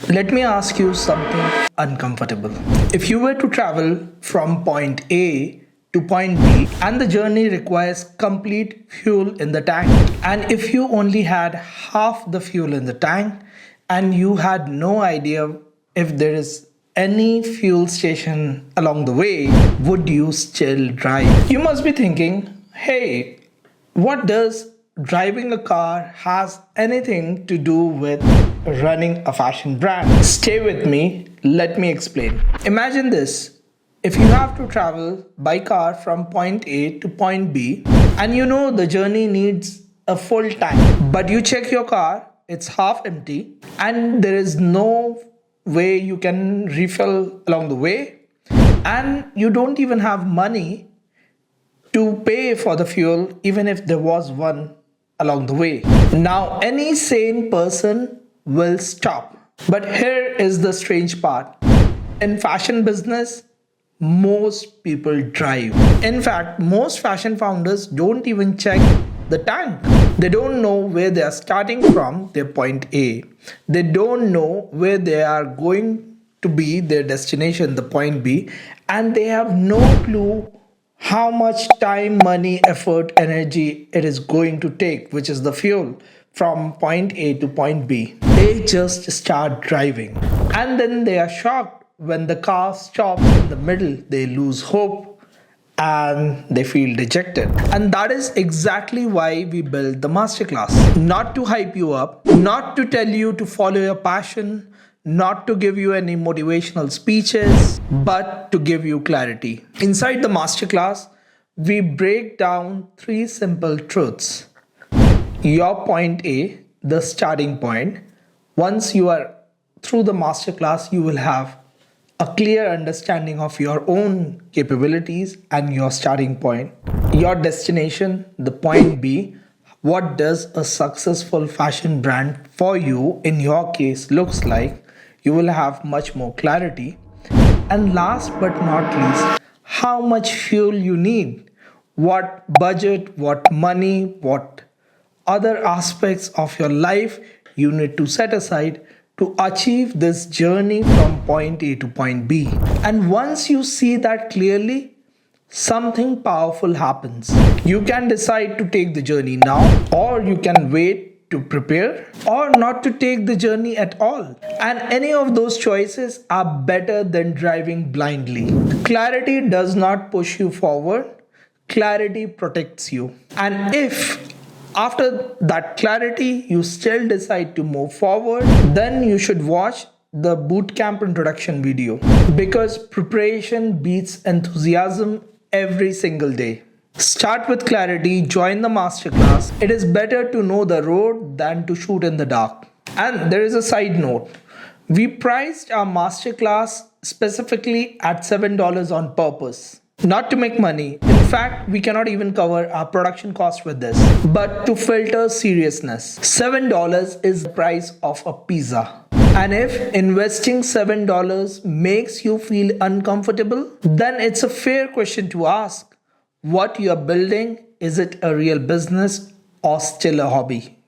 Let me ask you something uncomfortable. If you were to travel from point A to point B and the journey requires complete fuel in the tank, and if you only had half the fuel in the tank and you had no idea if there is any fuel station along the way, would you still drive? You must be thinking, hey, what does driving a car has anything to do with running a fashion brand? Stay with me, let me explain. Imagine this. If you have to travel by car from point A to point B and you know the journey needs a full tank, but you check your car, it's half empty and there is no way you can refill along the way, and you don't even have money to pay for the fuel even if there was one along the way. Now, any sane person will stop. But here is the strange part. In fashion business, most people drive. In fact, most fashion founders don't even check the tank. They don't know where they are starting from, their point A. They don't know where they are going to be, their destination, the point B, and they have no clue how much time, money, effort, energy it is going to take, which is the fuel, from point A to point B. They just start driving. And then they are shocked when the car stops in the middle. They lose hope and they feel dejected. And that is exactly why we built the masterclass. Not to hype you up, not to tell you to follow your passion, not to give you any motivational speeches, but to give you clarity. Inside the masterclass, we break down three simple truths. Your point A, the starting point. Once you are through the masterclass, you will have a clear understanding of your own capabilities and your starting point. Your destination, the point B. What does a successful fashion brand for you, in your case, looks like? You will have much more clarity. And last but not least, how much fuel you need, what budget, what money, what other aspects of your life you need to set aside to achieve this journey from point A to point B. And once you see that clearly, something powerful happens. You can decide to take the journey now, or you can wait to prepare, or not to take the journey at all. And any of those choices are better than driving blindly. Clarity does not push you forward, clarity protects you. And if after that clarity you still decide to move forward, then you should watch the bootcamp introduction video, because preparation beats enthusiasm every single day. Start with clarity, join the masterclass. It is better to know the road than to shoot in the dark. And there is a side note. We priced our masterclass specifically at $7 on purpose. Not to make money. In fact, we cannot even cover our production cost with this. But to filter seriousness. $7 is the price of a pizza. And if investing $7 makes you feel uncomfortable, then it's a fair question to ask. What you are building, is it a real business or still a hobby?